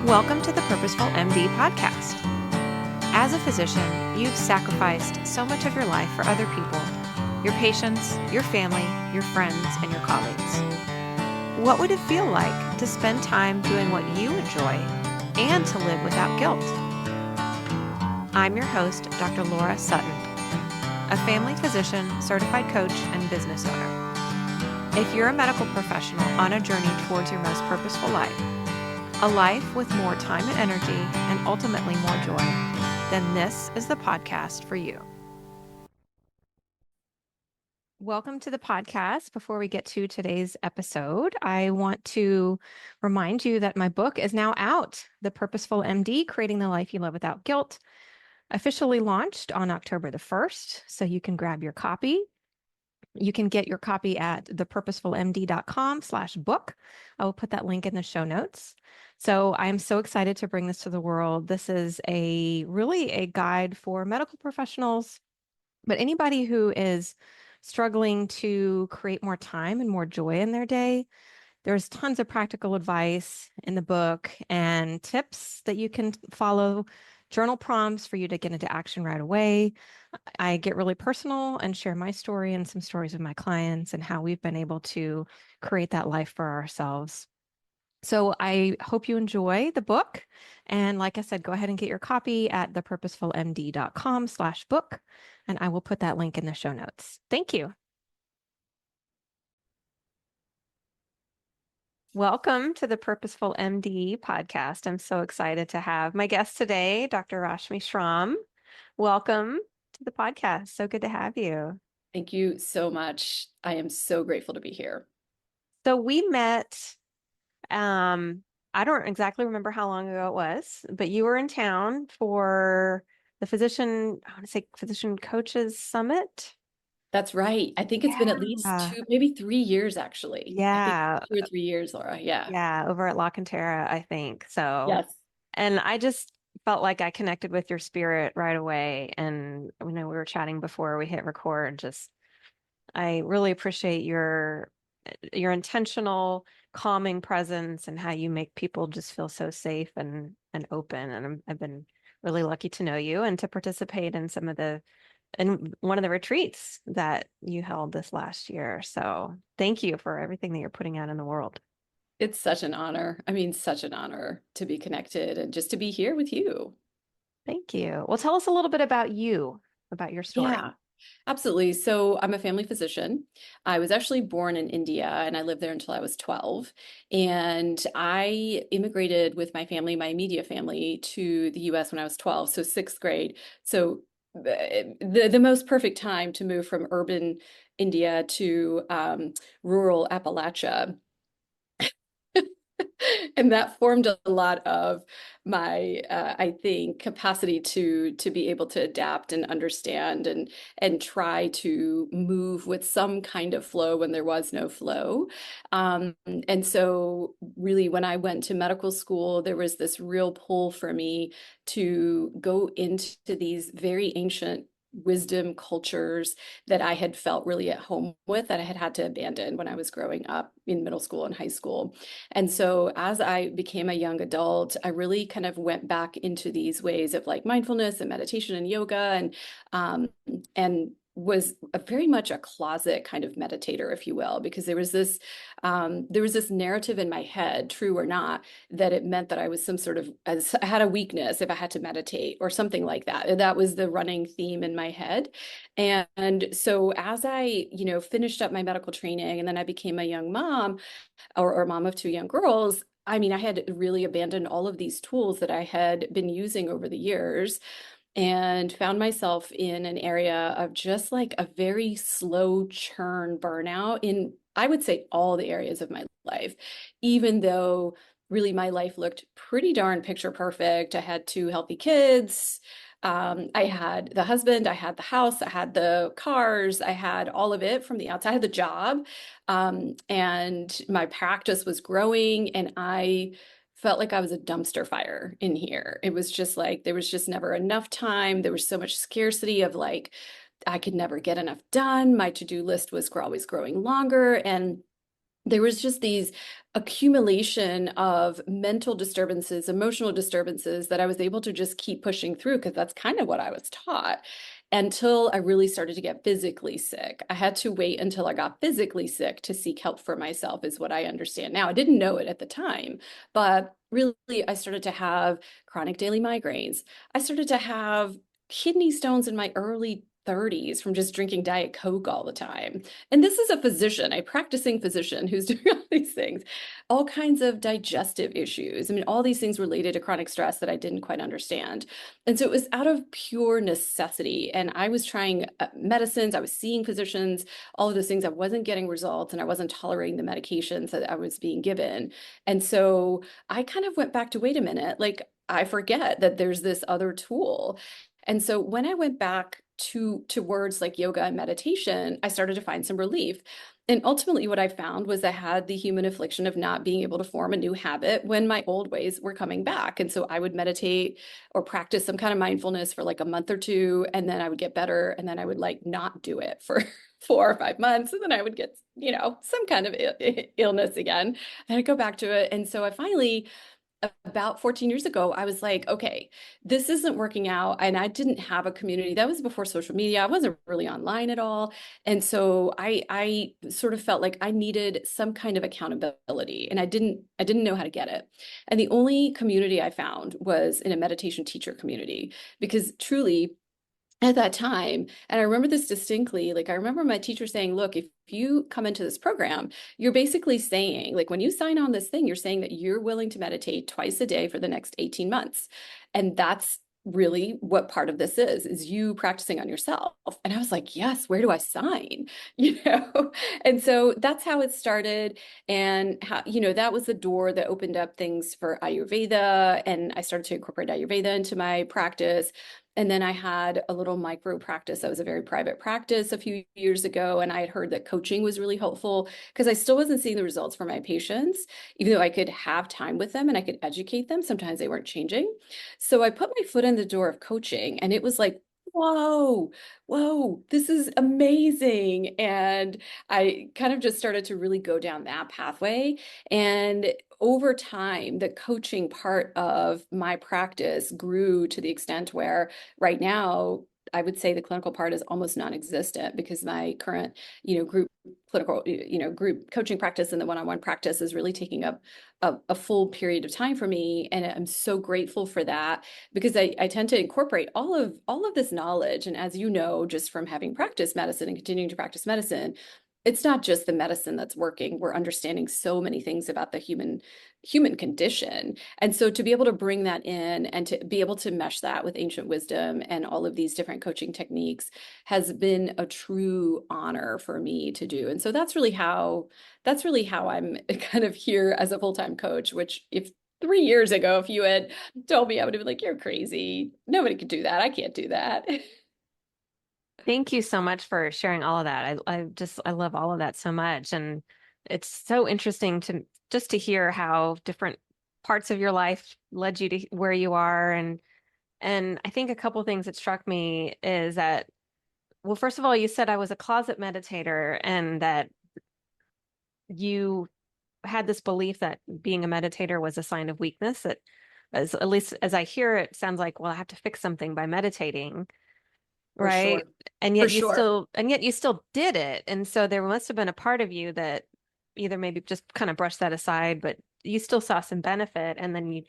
Welcome to the Purposeful MD podcast. As a physician, you've sacrificed so much of your life for other people, your patients, your family, your friends, and your colleagues. What would it feel like to spend time doing what you enjoy and to live without guilt? I'm your host, Dr. Laura Sutton, a family physician, certified coach, and business owner. If you're a medical professional on a journey towards your most purposeful life, a life with more time and energy, and ultimately more joy, then this is the podcast for you. Welcome to the podcast. Before we get to today's episode, I want to remind you that my book is now out, The Purposeful MD, Creating the Life You Love Without Guilt, officially launched on October the 1st, so you can grab your copy. You can get your copy at thepurposefulmd.com/book. I will put that link in the show notes. So I'm so excited to bring this to the world. This is really a guide for medical professionals, but anybody who is struggling to create more time and more joy in their day. There's tons of practical advice in the book and tips that you can follow, journal prompts for you to get into action right away. I get really personal and share my story and some stories of my clients and how we've been able to create that life for ourselves. So I hope you enjoy the book. And like I said, go ahead and get your copy at thepurposefulmd.com/book. And I will put that link in the show notes. Thank you. Welcome to the Purposeful MD podcast. I'm so excited to have my guest today, Dr. Rashmi Schramm. Welcome to the podcast. So good to have you. Thank you so much. I am so grateful to be here. So we met, I don't exactly remember how long ago it was, but you were in town for the Physician Coaches Summit. That's right. I think it's been at least maybe 3 years, actually. Yeah. I think 2 or 3 years, Laura. Yeah. Yeah, over at La Cantera, I think. So, Yes. and I just felt like I connected with your spirit right away. And, we were chatting before we hit record. I really appreciate your intentional, calming presence and how you make people just feel so safe and open. And I've been really lucky to know you and to participate in one of the retreats that you held this last year. So thank you for everything that you're putting out in the world. It's such an honor. I mean, such an honor to be connected and just to be here with you. Thank you. Well, tell us a little bit about you, about your story. Yeah, absolutely. So I'm a family physician. I was actually born in India and I lived there until I was 12. And I immigrated with my family, my immediate family, to the US when I was 12, so sixth grade. So the most perfect time to move from urban India to rural Appalachia. And that formed a lot of my, I think, capacity to be able to adapt and understand and try to move with some kind of flow when there was no flow. And so, really, when I went to medical school, there was this real pull for me to go into these very ancient wisdom cultures that I had felt really at home with, that I had to abandon when I was growing up in middle school and high school. And so as I became a young adult, I really kind of went back into these ways of like mindfulness and meditation and yoga and was very much a closet kind of meditator, if you will, because there was this narrative in my head, true or not, that it meant that I was I had a weakness if I had to meditate or something like that. That was the running theme in my head. And so as I, finished up my medical training and then I became a young mom or mom of two young girls, I mean, I had really abandoned all of these tools that I had been using over the years and found myself in an area of just like a very slow churn burnout in, I would say, all the areas of my life, even though really my life looked pretty darn picture perfect. I had two healthy kids. I had the husband, I had the house, I had the cars, I had all of it from the outside. I had the job, and my practice was growing, and I felt like I was a dumpster fire in here. It was just like there was just never enough time. There was so much scarcity of like I could never get enough done. My to-do list was always growing longer, and there was just these accumulation of mental disturbances, emotional disturbances that I was able to just keep pushing through because that's kind of what I was taught until I really started to get physically sick. I had to wait until I got physically sick to seek help for myself, is what I understand now. I didn't know it at the time, but really I started to have chronic daily migraines. I started to have kidney stones in my early 30s from just drinking Diet Coke all the time. And this is a physician, a practicing physician who's doing all these things, all kinds of digestive issues. I mean, all these things related to chronic stress that I didn't quite understand. And so it was out of pure necessity. And I was trying medicines, I was seeing physicians, all of those things. I wasn't getting results and I wasn't tolerating the medications that I was being given. And so I kind of went back to, wait a minute, like I forget that there's this other tool. And so when I went back to words like yoga and meditation, I started to find some relief. And ultimately, what I found was I had the human affliction of not being able to form a new habit when my old ways were coming back. And so I would meditate or practice some kind of mindfulness for like a month or two, and then I would get better. And then I would like not do it for 4 or 5 months. And then I would get, some kind of illness again. And I'd go back to it. And so I finally, about 14 years ago, I was like, okay, this isn't working out. And I didn't have a community. That was before social media. I wasn't really online at all. And so I sort of felt like I needed some kind of accountability and I didn't know how to get it. And the only community I found was in a meditation teacher community because truly at that time, and I remember this distinctly, like I remember my teacher saying, look, if you come into this program, you're basically saying, like when you sign on this thing, you're saying that you're willing to meditate twice a day for the next 18 months. And that's really what part of this is you practicing on yourself. And I was like, yes, where do I sign? You know? And so that's how it started. And how, that was the door that opened up things for Ayurveda. And I started to incorporate Ayurveda into my practice. And then I had a little micro practice that was a very private practice a few years ago. And I had heard that coaching was really helpful because I still wasn't seeing the results for my patients, even though I could have time with them and I could educate them. Sometimes they weren't changing. So I put my foot in the door of coaching and it was like, whoa, this is amazing. And I kind of just started to really go down that pathway. And over time, the coaching part of my practice grew to the extent where right now, I would say the clinical part is almost non-existent because my current, group clinical, group coaching practice and the one-on-one practice is really taking up a full period of time for me. And I'm so grateful for that because I tend to incorporate all of this knowledge. And as you know, just from having practiced medicine and continuing to practice medicine, it's not just the medicine that's working. We're understanding so many things about the human condition. And so to be able to bring that in and to be able to mesh that with ancient wisdom and all of these different coaching techniques has been a true honor for me to do. And so that's really how I'm kind of here as a full-time coach, which if 3 years ago, if you had told me, I would have been like, you're crazy. Nobody could do that. I can't do that. Thank you so much for sharing all of that. I love all of that so much. And it's so interesting to just to hear how different parts of your life led you to where you are. And I think a couple things that struck me is that, well, first of all, you said I was a closet meditator and that you had this belief that being a meditator was a sign of weakness, that as at least as I hear it, sounds like, well, I have to fix something by meditating. For Right. sure. And For yet sure. you still did it. And so there must have been a part of you that either maybe just kind of brushed that aside, but you still saw some benefit. And then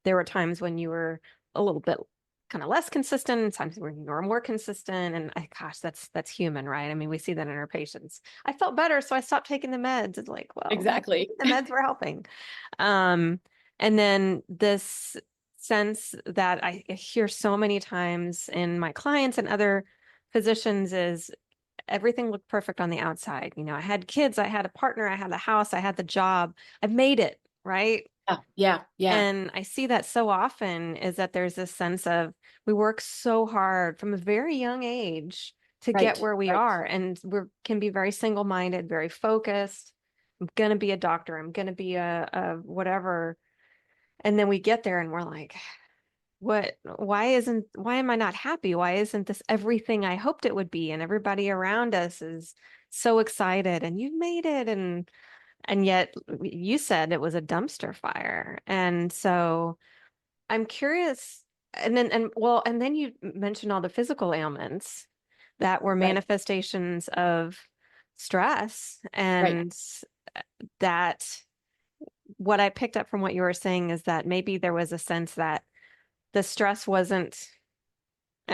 there were times when you were a little bit kind of less consistent, and times when you were more consistent. And gosh, that's human, right? I mean, we see that in our patients. I felt better, so I stopped taking the meds. It's like, well, Exactly. the meds were helping. Um, and then this sense that I hear so many times in my clients and other physicians is everything looked perfect on the outside. I had kids, I had a partner, I had the house, I had the job. I've made it, right? Yeah. And I see that so often is that there's this sense of we work so hard from a very young age to get Right. where we Right. are. And we can be very single-minded, very focused. I'm going to be a doctor. I'm going to be a whatever. And then we get there and we're like, why am I not happy? Why isn't this everything I hoped it would be? And everybody around us is so excited and you've made it. And And yet you said it was a dumpster fire. And so I'm curious, and then you mentioned all the physical ailments that were Right, manifestations of stress, right. and that what I picked up from what you were saying is that maybe there was a sense that the stress wasn't,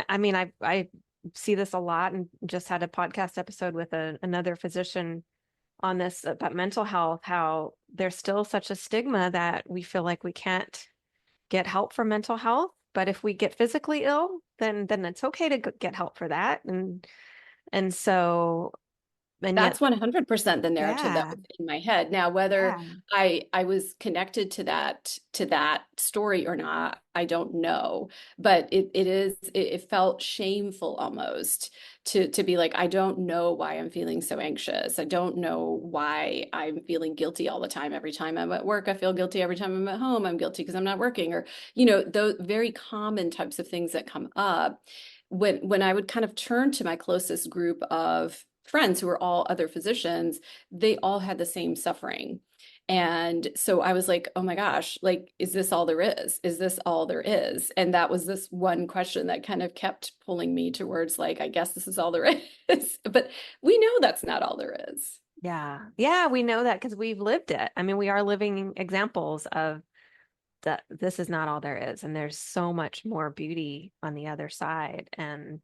I mean, I see this a lot and just had a podcast episode with another physician on this about mental health, how there's still such a stigma that we feel like we can't get help for mental health. But if we get physically ill, then it's okay to get help for that. And so, and yet, That's 100% the narrative that yeah, was in my head. Now, whether yeah, I was connected to that story or not, I don't know. But it felt shameful almost to be like, I don't know why I'm feeling so anxious. I don't know why I'm feeling guilty all the time. Every time I'm at work, I feel guilty. Every time I'm at home, I'm guilty because I'm not working. Or, those very common types of things that come up when I would kind of turn to my closest group of friends who were all other physicians, they all had the same suffering. And so I was like, oh my gosh, like, is this all there is? Is this all there is? And that was this one question that kind of kept pulling me towards, like, I guess this is all there is. But we know that's not all there is. yeah, yeah, we know that because we've lived it. I mean, we are living examples of that this is not all there is, and there's so much more beauty on the other side. And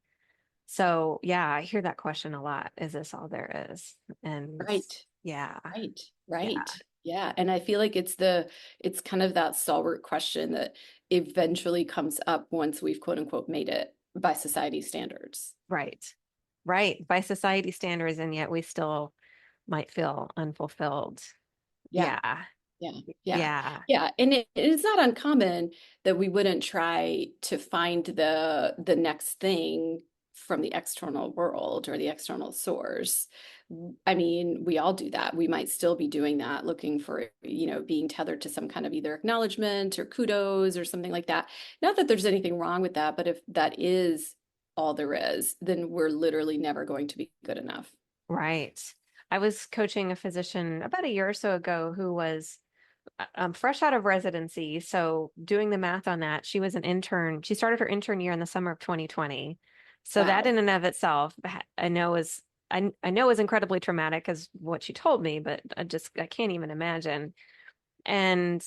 so, yeah, I hear that question a lot. Is this all there is? And Right. yeah, Right, yeah, right. Yeah. And I feel like it's kind of that stalwart question that eventually comes up once we've quote unquote made it by society standards. right, right. By society standards, and yet we still might feel unfulfilled. Yeah. Yeah, Yeah, yeah, yeah, yeah, and it's not uncommon that we wouldn't try to find the next thing from the external world or the external source. I mean, we all do that. We might still be doing that, looking for, being tethered to some kind of either acknowledgement or kudos or something like that. Not that there's anything wrong with that, but if that is all there is, then we're literally never going to be good enough. right. I was coaching a physician about a year or so ago who was fresh out of residency. So doing the math on that, she was an intern. She started her intern year in the summer of 2020. So that Wow. in and of itself, I know is incredibly traumatic as what she told me, but I can't even imagine. And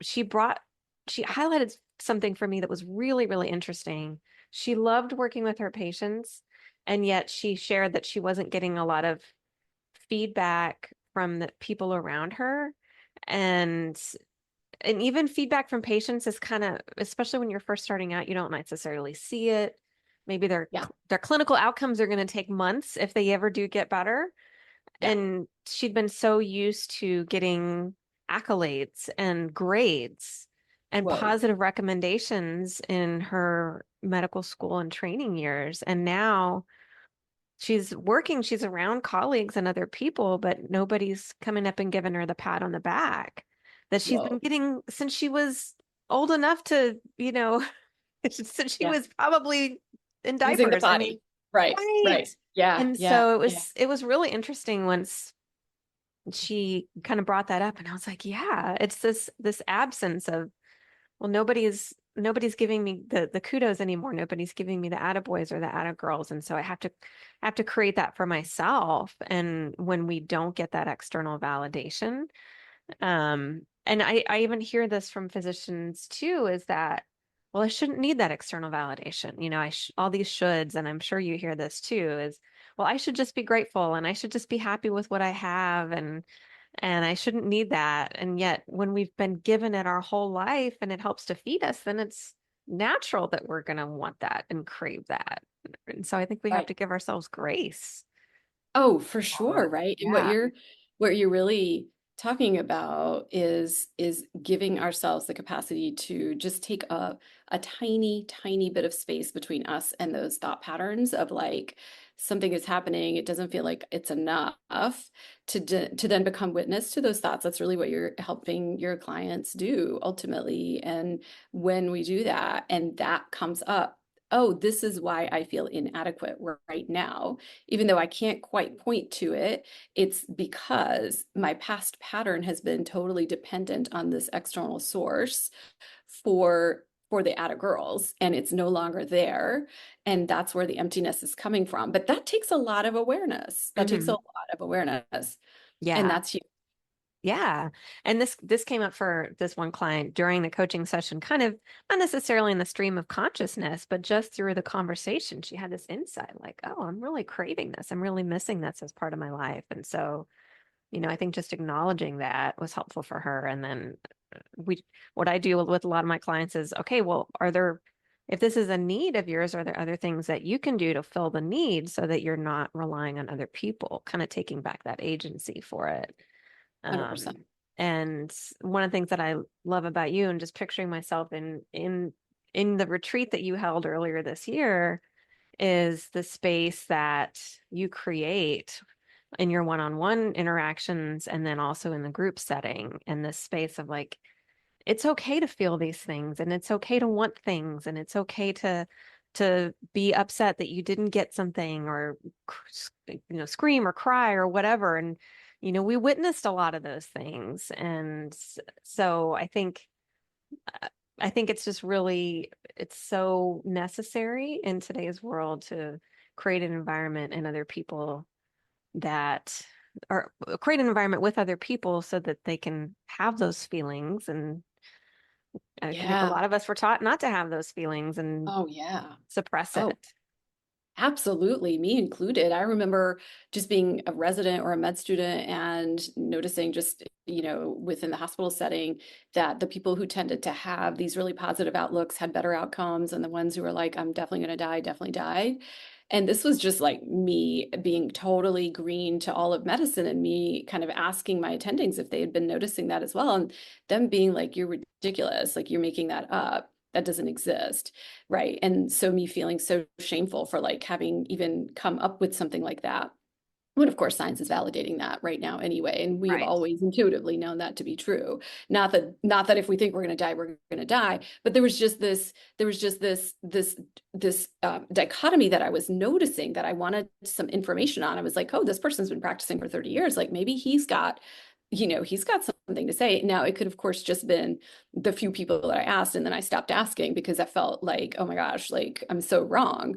she brought she highlighted something for me that was really, really interesting. She loved working with her patients, and yet she shared that she wasn't getting a lot of feedback from the people around her. And even feedback from patients is kind of, especially when you're first starting out, you don't necessarily see it. Maybe Yeah, their clinical outcomes are going to take months if they ever do get better. yeah. And she'd been so used to getting accolades and grades and Whoa. positive recommendations in her medical school and training years. And now she's working, she's around colleagues and other people, but nobody's coming up and giving her the pat on the back that she's been Whoa. getting since she was old enough to, since she Yeah. was probably in Using the diapers. I mean, potty. Right, right. right. Yeah, And yeah, so yeah, it was really interesting once she kind of brought that up, and I was like, yeah, it's this absence of, well, nobody's giving me the kudos anymore. Nobody's giving me the attaboys or the attagirls. And so I have to create that for myself. And when we don't get that external validation, and I even hear this from physicians too, is that, well, I shouldn't need that external validation. All these shoulds, and I'm sure you hear this too, is, well, I should just be grateful and I should just be happy with what I have. And I shouldn't need that. And yet, when we've been given it our whole life and it helps to feed us, then it's natural that we're going to want that and crave that. And so I think we have right. to give ourselves grace. Oh, for sure, right? And Yeah, what you're really talking about is giving ourselves the capacity to just take a tiny, tiny bit of space between us and those thought patterns of like something is happening, it doesn't feel like it's enough to then become witness to those thoughts. That's really what you're helping your clients do ultimately. And when we do that and that comes up, oh, this is why I feel inadequate right now. Even though I can't quite point to it, it's because my past pattern has been totally dependent on this external source for the atta girls, and it's no longer there. And that's where the emptiness is coming from. But that takes a lot of awareness. That takes a Hmm. lot of awareness. And Yeah. that's huge. Yeah. And this came up for this one client during the coaching session, kind of not necessarily in the stream of consciousness, but just through the conversation. She had this insight like, oh, I'm really craving this. I'm really missing this as part of my life. And so, I think just acknowledging that was helpful for her. And then we what I do with a lot of my clients is, okay, well, if this is a need of yours, are there other things that you can do to fill the need so that you're not relying on other people, kind of taking back that agency for it? 100%. And one of the things that I love about you, and just picturing myself in the retreat that you held earlier this year, is the space that you create in your one-on-one interactions and then also in the group setting, and this space of like, it's okay to feel these things and it's okay to want things and it's okay to be upset that you didn't get something or scream or cry or whatever. And we witnessed a lot of those things. And so I think it's just really, it's so necessary in today's world to create an environment and other people that or create an environment with other people so that they can have those feelings. And I think a Yeah. lot of us were taught not to have those feelings and Oh, yeah. suppress Oh, it. absolutely, me included. I remember just being a resident or a med student and noticing just, within the hospital setting that the people who tended to have these really positive outlooks had better outcomes, and the ones who were like, I'm definitely going to die, definitely died. And this was just like me being totally green to all of medicine and me kind of asking my attendings if they had been noticing that as well. And them being like, you're ridiculous, like you're making that up. That doesn't exist. Right. And so me feeling so shameful for like having even come up with something like that. When of course science is validating that right now anyway. And we have Right. always intuitively known that to be true. Not that if we think we're going to die, we're going to die. But there was just this dichotomy that I was noticing that I wanted some information on. I was like, oh, this person's been practicing for 30 years. Like maybe he's got something to say. Now, it could, of course, just been the few people that I asked, and then I stopped asking because I felt like, oh my gosh, like I'm so wrong.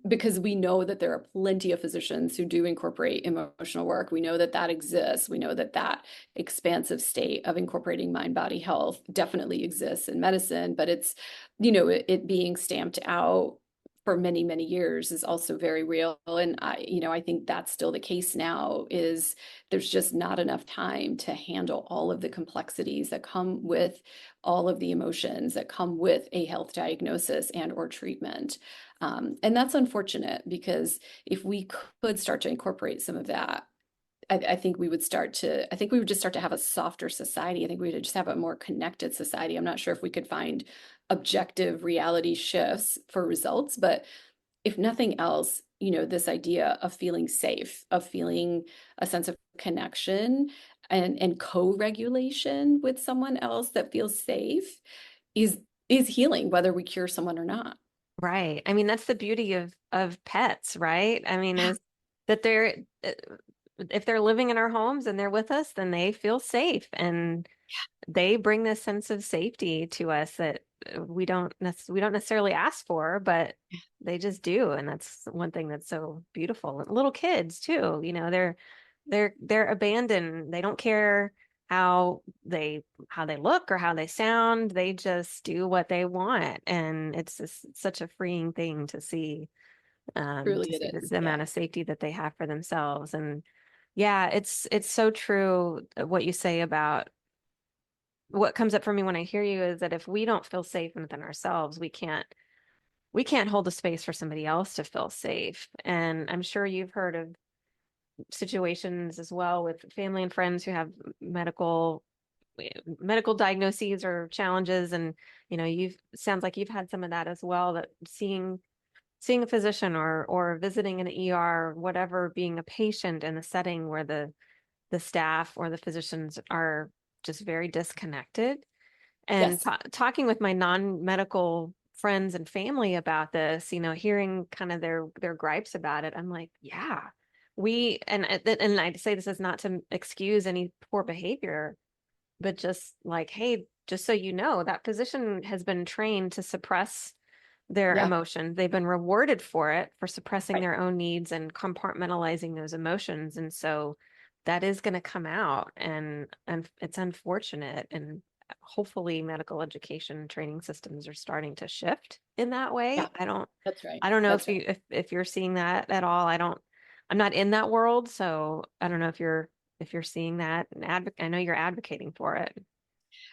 Because we know that there are plenty of physicians who do incorporate emotional work. We know that that exists. We know that that expansive state of incorporating mind body health definitely exists in medicine, but it being stamped out for many, many years is also very real. And I think that's still the case now is there's just not enough time to handle all of the complexities that come with all of the emotions that come with a health diagnosis and or treatment. And that's unfortunate because if we could start to incorporate some of that, I think we would just start to have a softer society. I think we would just have a more connected society. I'm not sure if we could find objective reality shifts for results, but if nothing else, this idea of feeling safe, of feeling a sense of connection and co-regulation with someone else that feels safe is is healing, whether we cure someone or not. Right. I mean, that's the beauty of pets, right? I mean, Yeah. is that if they're living in our homes and they're with us, then they feel safe and they bring this sense of safety to us that we don't necessarily ask for, but they just do. And that's one thing that's so beautiful. And little kids too, they're abandoned. They don't care how they look or how they sound. They just do what they want. And it's just such a freeing thing Truly to it see is. the Yeah. amount of safety that they have for themselves. And yeah, it's so true what you say about what comes up for me when I hear you is that if we don't feel safe within ourselves, we can't hold the space for somebody else to feel safe. And I'm sure you've heard of situations as well with family and friends who have medical medical diagnoses or challenges. And you've sounds like you've had some of that as well, that seeing a physician or visiting an ER, whatever, being a patient in a setting where the staff or the physicians are just very disconnected. And Yes. talking with my non-medical friends and family about this, hearing kind of their gripes about it, I'm like, yeah, and I say this is not to excuse any poor behavior, but just like, hey, just so you know, that physician has been trained to suppress their Yeah, emotion. They've been rewarded for it, for suppressing right. their own needs and compartmentalizing those emotions. And so that is going to come out, and it's unfortunate. And hopefully medical education training systems are starting to shift in that way. Yeah, that's right. I don't know That's if right. if you're seeing that at all. I'm not in that world, so I don't know if you're seeing that and I know you're advocating for it.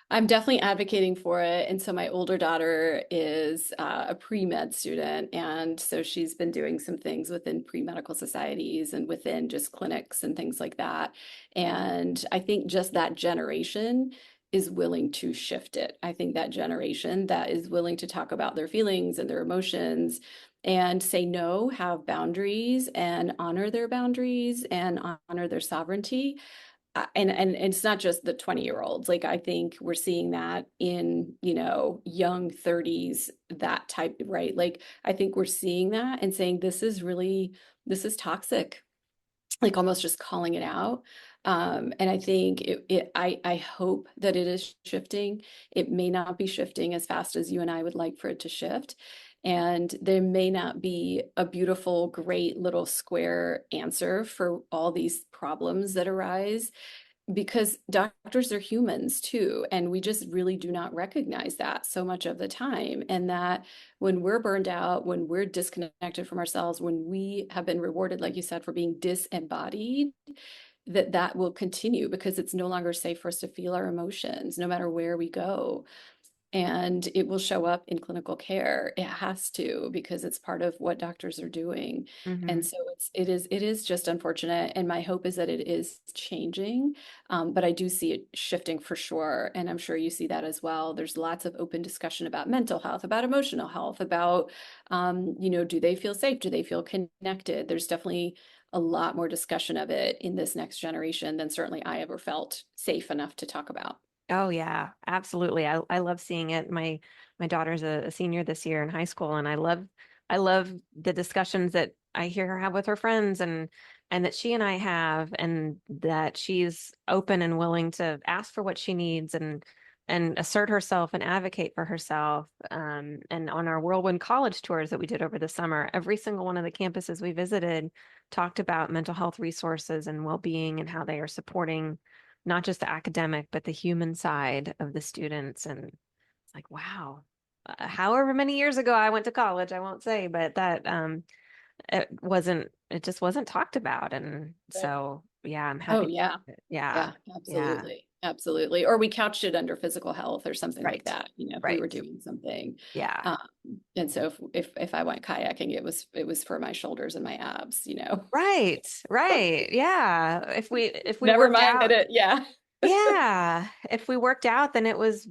I'm definitely advocating for it. And so my older daughter is a pre-med student. And so she's been doing some things within pre-medical societies and within just clinics and things like that. And I think just that generation is willing to shift it. I think that generation that is willing to talk about their feelings and their emotions and say no, have boundaries and honor their boundaries and honor their sovereignty. And it's not just the 20-year-olds. Like I think we're seeing that in, young 30s, that type, right? Like I think we're seeing that and saying this is toxic, like almost just calling it out. And I think I hope that it is shifting. It may not be shifting as fast as you and I would like for it to shift. And there may not be a beautiful, great little square answer for all these problems that arise because doctors are humans too. And we just really do not recognize that so much of the time. And that when we're burned out, when we're disconnected from ourselves, when we have been rewarded, like you said, for being disembodied, that will continue because it's no longer safe for us to feel our emotions, no matter where we go, and it will show up in clinical care. It has to because it's part of what doctors are doing. And Hmm. so it is just unfortunate. And my hope is that it is changing. But I do see it shifting for sure. And I'm sure you see that as well. There's lots of open discussion about mental health, about emotional health, about do they feel safe? Do they feel connected? There's definitely a lot more discussion of it in this next generation than certainly I ever felt safe enough to talk about. Oh yeah, absolutely. I love seeing it. My daughter's a senior this year in high school, and I love the discussions that I hear her have with her friends, and that she and I have, and that she's open and willing to ask for what she needs and assert herself and advocate for herself. And on our whirlwind college tours that we did over the summer, every single one of the campuses we visited talked about mental health resources and well-being and how they are supporting not just the academic, but the human side of the students. And it's like, wow. However many years ago I went to college, I won't say, but it just wasn't talked about. And Right. so, yeah, I'm Oh, happy. yeah. Yeah. Yeah, Yeah. absolutely. Absolutely. Or we couched it under physical health or something like Right. that, if we Right. were doing something. Yeah. Um, and so if I went kayaking, it was for my shoulders and my abs. Right. Right. Yeah. If we Never worked mind that out, it, yeah. yeah, if we worked out, then it was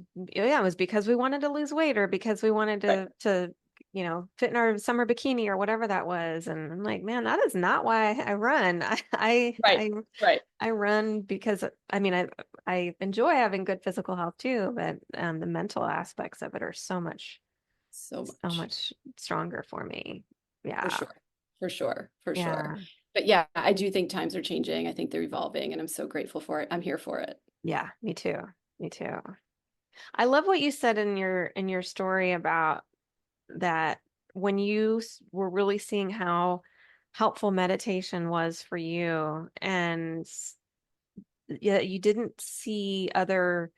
because we wanted to lose weight or because we wanted Right, to fit in our summer bikini or whatever that was. And I'm like, man, that is not why I run. right, right. I run because I mean I enjoy having good physical health too, but the mental aspects of it are So so much. much stronger for me. For Yeah. sure. For sure. For sure. Yeah. But yeah, I do think times are changing. I think they're evolving, and I'm so grateful for it. I'm here for it. Yeah, me too. Me too. I love what you said in your story about that when you were really seeing how helpful meditation was for you, and yeah, you didn't see other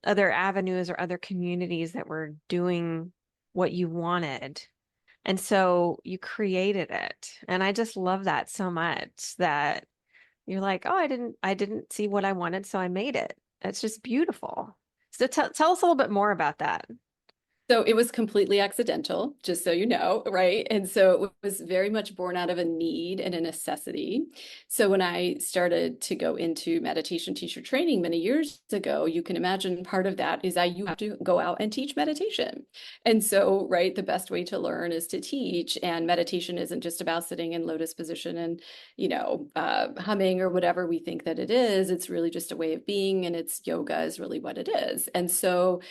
avenues or other communities that were doing what you wanted. And so you created it. And I just love that so much that you're like, oh, I didn't see what I wanted, so I made it. It's just beautiful. So tell us a little bit more about that. So it was completely accidental, just so you know, right? And so it was very much born out of a need and a necessity. So when I started to go into meditation teacher training many years ago, you can imagine part of that is I used to go out and teach meditation. And so, right, the best way to learn is to teach. And meditation isn't just about sitting in lotus position and, humming or whatever we think that it is. It's really just a way of being, and it's yoga is really what it is. And so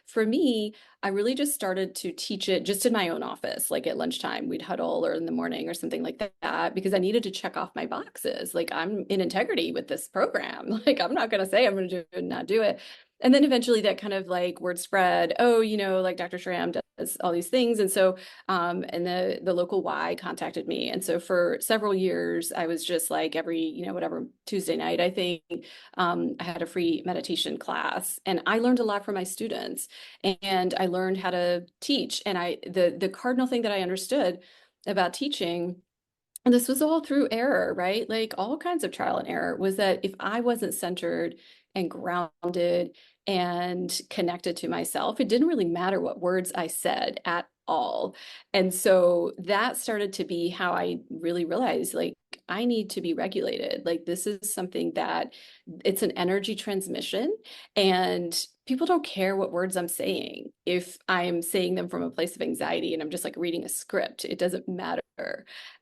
for me, I really just started to teach it just in my own office, like at lunchtime, we'd huddle or in the morning or something like that, because I needed to check off my boxes. Like I'm in integrity with this program. Like I'm not going to say I'm going to do it and not do it. And then eventually that kind of like word spread. Oh, like Dr. Schramm does all these things. And so, and the local Y contacted me. And so for several years, I was just like every, whatever Tuesday night, I think, I had a free meditation class, and I learned a lot from my students, and I learned how to teach. And the cardinal thing that I understood about teaching, and this was all through error, right? Like all kinds of trial and error, was that if I wasn't centered and grounded and connected to myself, it didn't really matter what words I said at all. And so that started to be how I really realized, like, I need to be regulated. Like, this is something that it's an energy transmission, and people don't care what words I'm saying. If I'm saying them from a place of anxiety and I'm just like reading a script, it doesn't matter.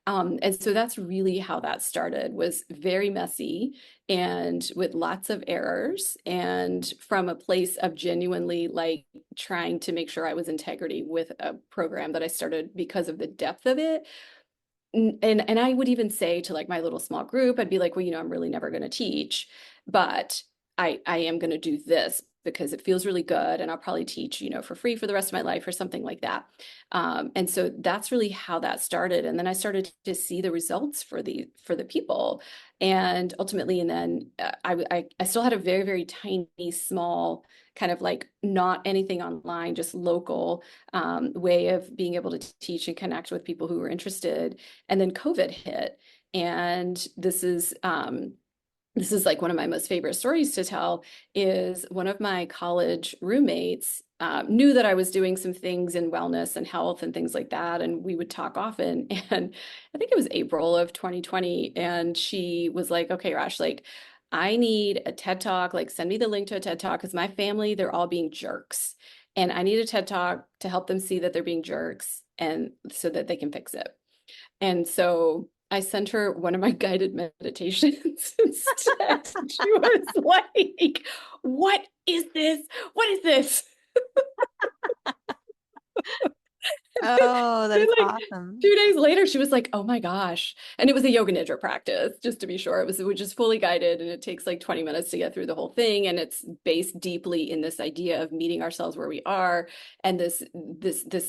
And so that's really how that started, was very messy and with lots of errors, and from a place of genuinely like trying to make sure I was integrity with a program that I started because of the depth of it. And I would even say to like my little small group, I'd be like, well, I'm really never going to teach, but I am going to do this because it feels really good, and I'll probably teach, for free for the rest of my life or something like that. And so that's really how that started. And then I started to see the results for the people, and ultimately, and then I still had a very, very tiny, small kind of like not anything online, just local way of being able to teach and connect with people who were interested. And then COVID hit. And this is like one of my most favorite stories to tell, is one of my college roommates knew that I was doing some things in wellness and health and things like that. And we would talk often. And I think it was April of 2020. And she was like, okay, Rash, like, I need a TED Talk. Like, send me the link to a TED Talk, because my family, they're all being jerks. And I need a TED Talk to help them see that they're being jerks, and so that they can fix it. And so I sent her one of my guided meditations instead. She was like, what is this? What is this? Oh, that And is like awesome. 2 days later, she was like, oh my gosh. And it was a yoga nidra practice, just to be sure. It was just fully guided, and it takes like 20 minutes to get through the whole thing. And it's based deeply in this idea of meeting ourselves where we are, and this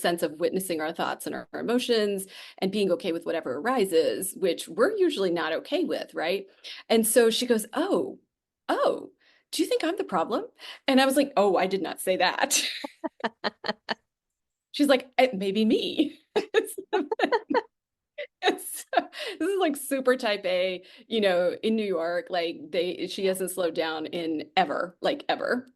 sense of witnessing our thoughts and our emotions, and being okay with whatever arises, which we're usually not okay with, right? And so she goes, oh, do you think I'm the problem? And I was like, oh, I did not say that. She's like, maybe me. So, this is like super type A, in New York. Like she hasn't slowed down in ever, like ever.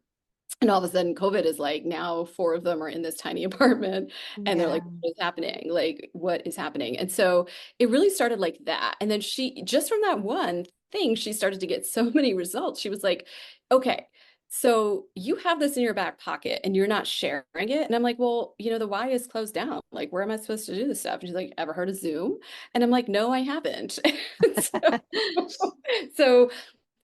And all of a sudden, COVID is like, now four of them are in this tiny apartment, and they're Yeah. like, what is happening? Like, what is happening? And so it really started like that. And then she, just from that one thing, she started to get so many results. She was like, okay, so you have this in your back pocket and you're not sharing it. And I'm like, well, the Y is closed down. Like, where am I supposed to do this stuff? And she's like, ever heard of Zoom? And I'm like, no, I haven't. So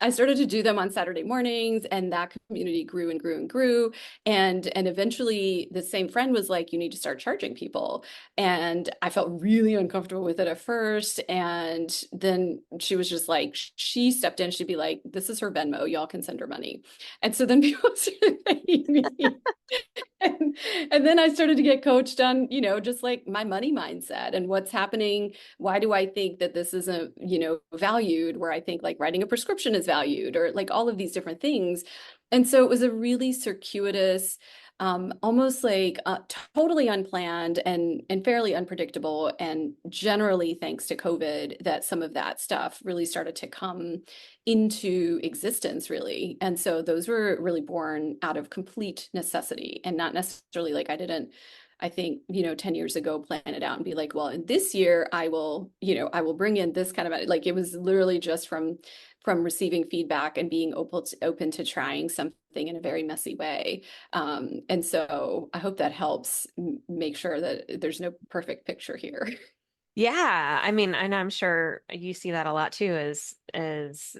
I started to do them on Saturday mornings, and that community grew and grew and grew. And eventually the same friend was like, you need to start charging people. And I felt really uncomfortable with it at first. And then she was just like, she stepped in, she'd be like, this is her Venmo, y'all can send her money. And so then people started paying me. And then I started to get coached on, just like my money mindset and what's happening. Why do I think that this isn't, valued, where I think like writing a prescription is valued, or like all of these different things. And so it was a really circuitous, almost like totally unplanned and fairly unpredictable. And generally, thanks to COVID, that some of that stuff really started to come into existence, really. And so those were really born out of complete necessity, and not necessarily like I think, 10 years ago, plan it out and be like, well, in this year, I will bring in this kind of, like, it was literally just from receiving feedback and being open to trying something in a very messy way. And so I hope that helps make sure that there's no perfect picture here. Yeah, I mean, and I'm sure you see that a lot too, is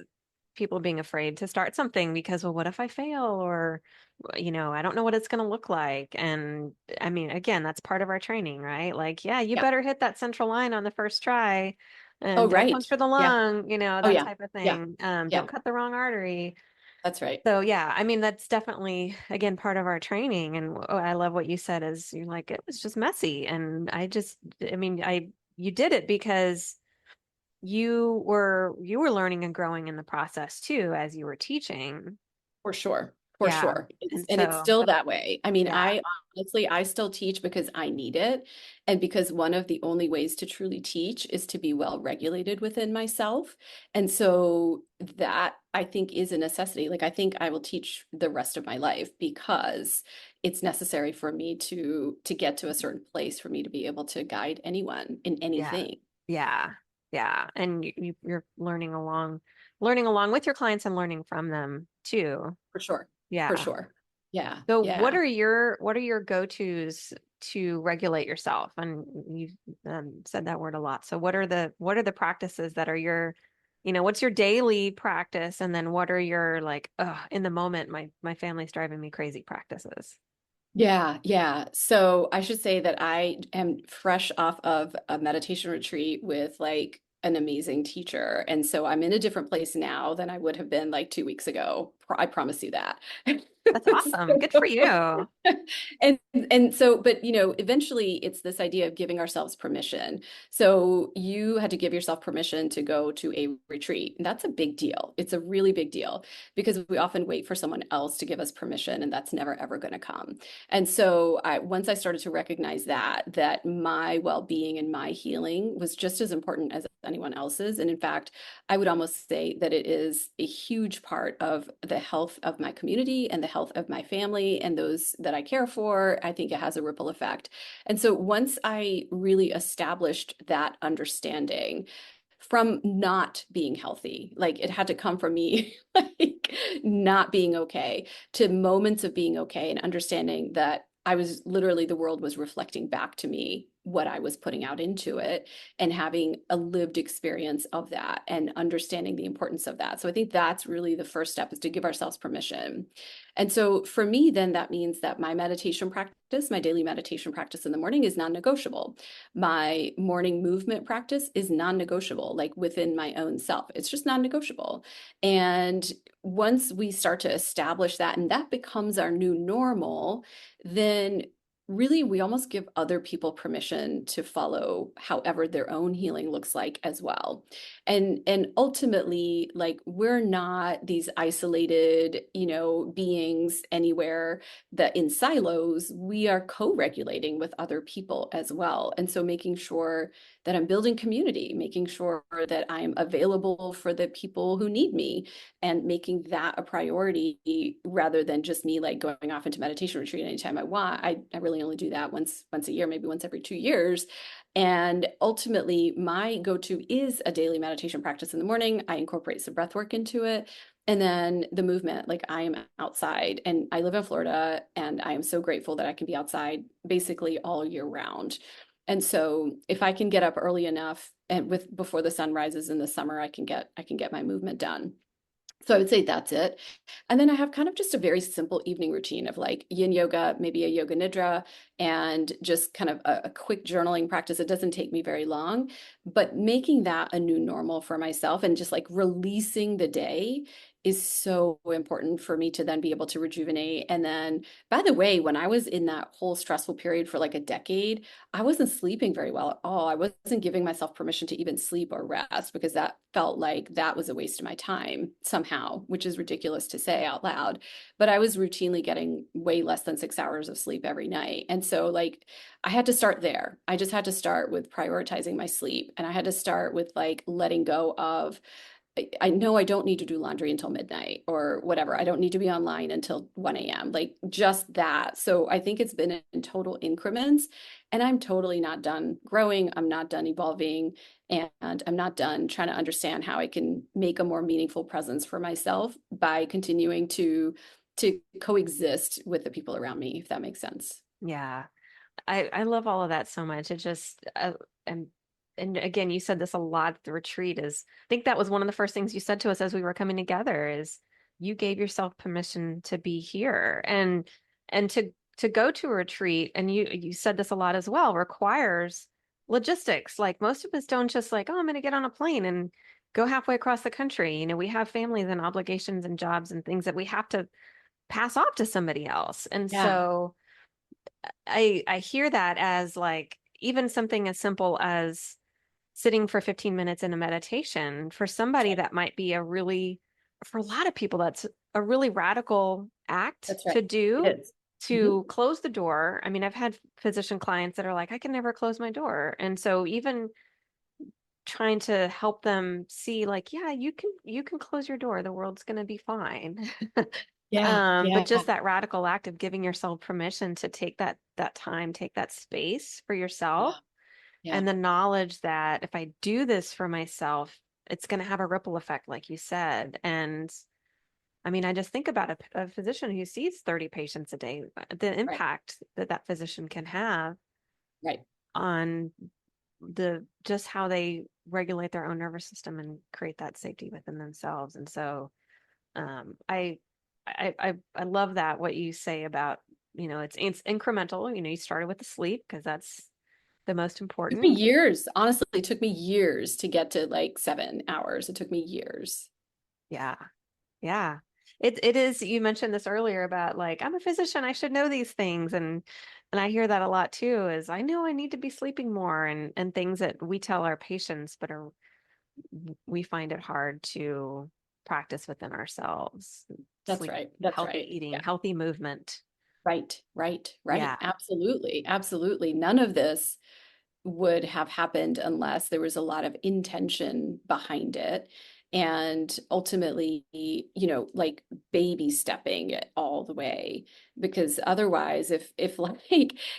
people being afraid to start something because, well, what if I fail? Or, I don't know what it's going to look like. And I mean, again, that's part of our training, right? Like, yeah, you Yeah. better hit that central line on the first try Oh, and don't right. puncture the Yeah. lung, Oh, that yeah. type of Yeah. thing. Yeah. Don't cut the wrong artery. That's right. So yeah, I mean, that's definitely, again, part of our training. And I love what you said is you're like, it was just messy. And I mean, you did it because you were learning and growing in the process too as you were teaching. For sure. For Yeah. sure. And And it's so, still that way. I mean, yeah, I still teach because I need it. And because one of the only ways to truly teach is to be well regulated within myself. And so that I think is a necessity. Like I think I will teach the rest of my life because it's necessary for me to get to a certain place for me to be able to guide anyone in yeah, anything. yeah, yeah. And you're learning along with your clients and learning from them too. For sure. For Yeah. sure. Yeah. So Yeah. what are your go-tos to regulate yourself? And you said that word a lot. So what are the practices that are what's your daily practice? And then what are your like, in the moment, my family's driving me crazy practices? Yeah, yeah. So I should say that I am fresh off of a meditation retreat with like an amazing teacher. And so I'm in a different place now than I would have been like 2 weeks ago. I promise you that. That's awesome. Good for you. And and so, but eventually it's this idea of giving ourselves permission. So you had to give yourself permission to go to a retreat. And that's a big deal. It's a really big deal because we often wait for someone else to give us permission, and that's never ever going to come. And so once I started to recognize that my well-being and my healing was just as important as anyone else's. And in fact, I would almost say that it is a huge part of the health of my community and the health of my family and those that I care for. I think it has a ripple effect. And so once I really established that understanding from not being healthy, like it had to come from me, like not being okay, to moments of being okay and understanding that I was literally, the world was reflecting back to me what I was putting out into it, and having a lived experience of that and understanding the importance of that. So I think that's really the first step, is to give ourselves permission. And so for me, then that means that my meditation practice, my daily meditation practice in the morning is non-negotiable. My morning movement practice is non-negotiable, like within my own self. It's just non-negotiable. And once we start to establish that and that becomes our new normal, then really we almost give other people permission to follow however their own healing looks like as well. And ultimately, like, we're not these isolated beings anywhere, that in silos. We are co-regulating with other people as well. And so making sure that I'm building community, making sure that I'm available for the people who need me, and making that a priority rather than just me like going off into meditation retreat anytime I want. I really only do that once a year, maybe once every 2 years. And ultimately, my go-to is a daily meditation practice in the morning. I incorporate some breath work into it. And then the movement, like I am outside, and I live in Florida, and I am so grateful that I can be outside basically all year round. And so if I can get up early enough and with before the sun rises in the summer, I can get my movement done. So I would say that's it. And then I have kind of just a very simple evening routine of like yin yoga, maybe a yoga nidra, and just kind of a quick journaling practice. It doesn't take me very long, but making that a new normal for myself and just like releasing the day is so important for me to then be able to rejuvenate. And then, by the way, when I was in that whole stressful period for like a decade, I wasn't sleeping very well at all. I wasn't giving myself permission to even sleep or rest because that felt like that was a waste of my time somehow, which is ridiculous to say out loud. But I was routinely getting way less than 6 hours of sleep every night. And so, like, I had to start there. I just had to start with prioritizing my sleep. And I had to start with like letting go of, I know I don't need to do laundry until midnight or whatever. I don't need to be online until 1 a.m. Like just that. So I think it's been in total increments, and I'm totally not done growing. I'm not done evolving, and I'm not done trying to understand how I can make a more meaningful presence for myself by continuing to coexist with the people around me, if that makes sense. Yeah. I love all of that so much. It just, and and again, you said this a lot at the retreat is, I think that was one of the first things you said to us as we were coming together is you gave yourself permission to be here and to go to a retreat. And you said this a lot as well, requires logistics. Like most of us don't just like, oh, I'm going to get on a plane and go halfway across the country. You know, we have families and obligations and jobs and things that we have to pass off to somebody else. And Yeah, so I hear that as like even something as simple as sitting for 15 minutes in a meditation for that's somebody right. that might be a really, for a lot of people, that's a really radical act That's right. to It do is. Mhm. to close the door. I mean, I've had physician clients that are like, I can never close my door. And so even trying to help them see like, yeah, you can close your door. The world's going to be fine. Yeah, But yeah, just that radical act of giving yourself permission to take that time, take that space for yeah, yourself yeah. and the knowledge that if I do this for myself, it's going to have a ripple effect, like you said. And I mean, I just think about a physician who sees 30 patients a day, the Right, impact that that physician can have right. on the just how they regulate their own nervous system and create that safety within themselves. And so I love that what you say about, you know, it's incremental. You know, you started with the sleep because that's the most It took me important. years. Honestly, it took me years to get to like 7 hours. It took me years. Yeah. Yeah. It is, you mentioned this earlier about like, I'm a physician, I should know these things. And I hear that a lot too, is I know I need to be sleeping more and things that we tell our patients, but are we find it hard to practice within ourselves. That's Sleep, right. That's healthy right. eating, Yeah. healthy movement. Right, right, right. Yeah. Absolutely. Absolutely. None of this would have happened unless there was a lot of intention behind it. And ultimately, like baby stepping it all the way. Because otherwise, if like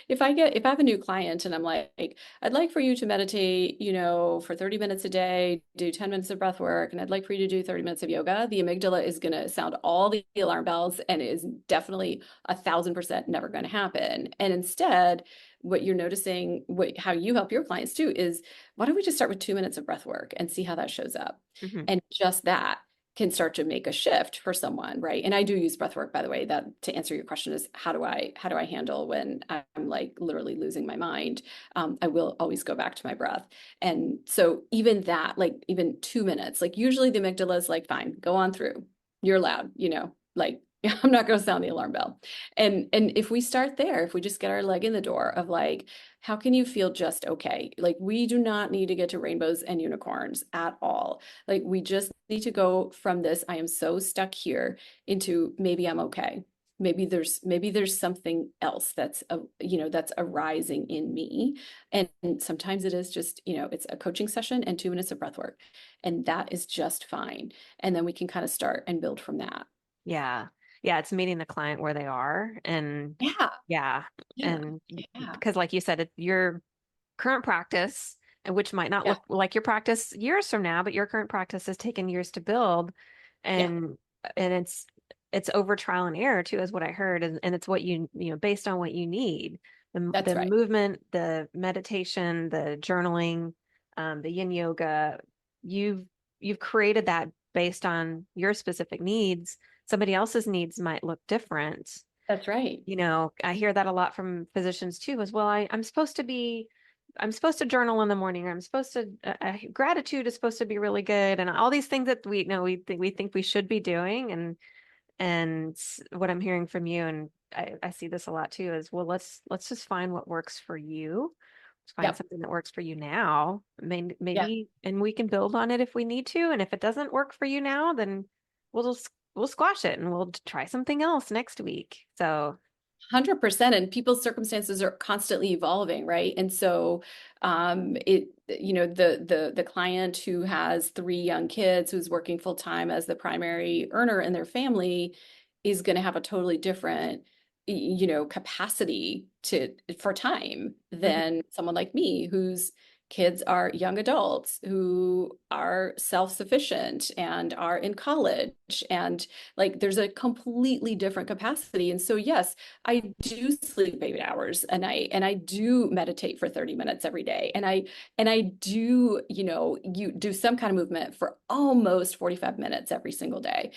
if I have a new client and I'm like, I'd like for you to meditate, for 30 minutes a day, do 10 minutes of breath work, and I'd like for you to do 30 minutes of yoga, the amygdala is gonna sound all the alarm bells and it is definitely 1,000% never going to happen. And instead, what you're noticing, how you help your clients too, is why don't we just start with 2 minutes of breath work and see how that shows up? Hmm. And just that can start to make a shift for someone, right? And I do use breath work, by the way. That to answer your question is how do I handle when I'm like literally losing my mind? I will always go back to my breath. And so even that, like even 2 minutes, like usually the amygdala is like, fine, go on through. You're allowed, like I'm not going to sound the alarm bell. And if we start there, if we just get our leg in the door of like, how can you feel just okay? Like we do not need to get to rainbows and unicorns at all. Like we just need to go from this, I am so stuck here, into maybe I'm okay. Maybe there's something else that's arising in me. And sometimes it is just, it's a coaching session and 2 minutes of breath work. And that is just fine. And then we can kind of start and build from that. Yeah. Yeah. It's meeting the client where they are. And Yeah. yeah. Yeah. And Yeah. because, like you said, your current practice, and which might not Yeah. look like your practice years from now, but your current practice has taken years to build. Yeah. And, and it's over trial and error too, is what I heard. And it's what based on what you need. That's The right. movement, the meditation, the journaling, the yin yoga, you've, you've created that based on your specific needs. Somebody else's needs might look different. That's right. You know, I hear that a lot from physicians too, as well. I'm supposed to journal in the morning. I'm supposed to, gratitude is supposed to be really good. And all these things that we know, we think we should be doing. And what I'm hearing from you, and I see this a lot too, is well, let's just find what works for you. Let's find Yep. something that works for you now. Yeah. Maybe, and we can build on it if we need to. And if it doesn't work for you now, then we'll squash it and we'll try something else next week. So, 100%. And people's circumstances are constantly evolving, right? And so the client who has 3 young kids, who's working full time as the primary earner in their family, is going to have a totally different capacity for time mhm, than someone like me who's Kids are young adults who are self-sufficient and are in college, and like there's a completely different capacity. And so yes, I do sleep 8 hours a night, and I do meditate for 30 minutes every day. And I do, you do some kind of movement for almost 45 minutes every single day.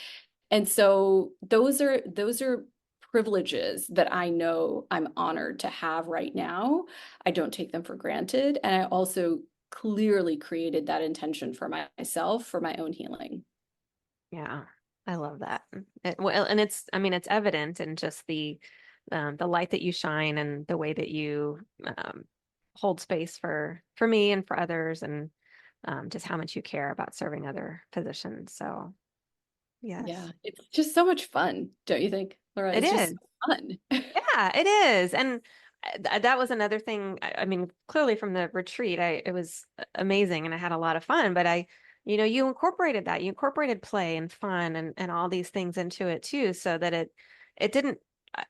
And so those are privileges that I know I'm honored to have right now. I don't take them for granted. And I also clearly created that intention for myself, for my own healing. Yeah, I love that. Well, and I mean, it's evident in just the light that you shine and the way that you hold space for me and for others, and just how much you care about serving other physicians. So, Yeah, yes, it's just so much fun, don't you think, Laura? it It's just is. so fun. Yeah, it is. And that was another thing. I mean, clearly from the retreat, it was amazing and I had a lot of fun, but you incorporated that. You incorporated play and fun and all these things into it too, so that it didn't,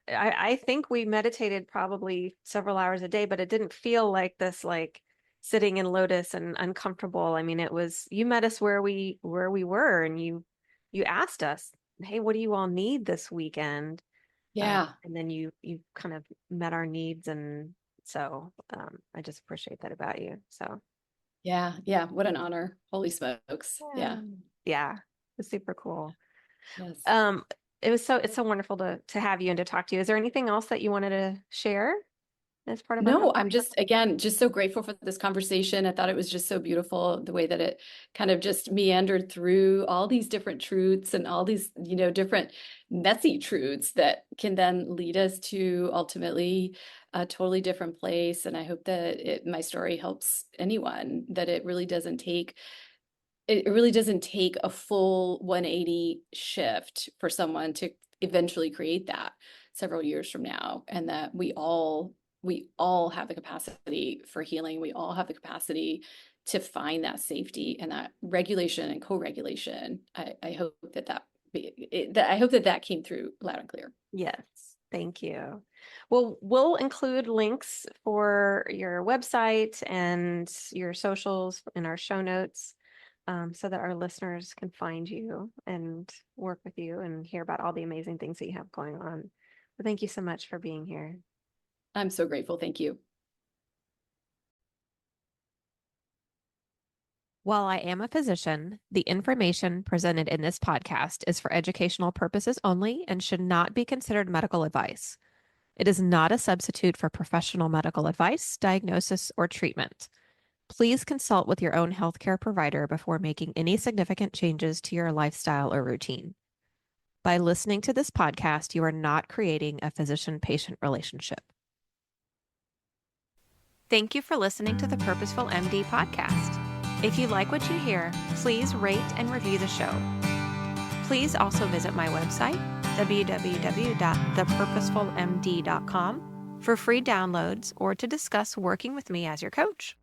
I think we meditated probably several hours a day, but it didn't feel like this, like sitting in lotus and uncomfortable. I mean, you met us where we were, and you asked us, "Hey, what do you all need this weekend?" Yeah. And then you kind of met our needs, and so I just appreciate that about you. So Yeah. Yeah. What an honor. Holy smokes. yeah, Yeah. yeah, it's super cool. Yes. Um, it's so wonderful to have you and to talk to you. Is there anything else that you wanted to share as part of our No, I'm conversation? just, again, just so grateful for this conversation. I thought it was just so beautiful the way that it kind of just meandered through all these different truths and all these, different messy truths that can then lead us to ultimately a totally different place. And I hope that my story helps anyone, that it really doesn't take a full 180 shift for someone to eventually create that several years from now, and that we all have the capacity for healing. We all have the capacity to find that safety and that regulation and co-regulation. I hope that came through loud and clear. Yes, thank you. Well, we'll include links for your website and your socials in our show notes, so that our listeners can find you and work with you and hear about all the amazing things that you have going on. But thank you so much for being here. I'm so grateful. Thank you. While I am a physician, the information presented in this podcast is for educational purposes only and should not be considered medical advice. It is not a substitute for professional medical advice, diagnosis, or treatment. Please consult with your own healthcare provider before making any significant changes to your lifestyle or routine. By listening to this podcast, you are not creating a physician-patient relationship. Thank you for listening to the Purposeful MD podcast. If you like what you hear, please rate and review the show. Please also visit my website, www.thepurposefulmd.com, for free downloads or to discuss working with me as your coach.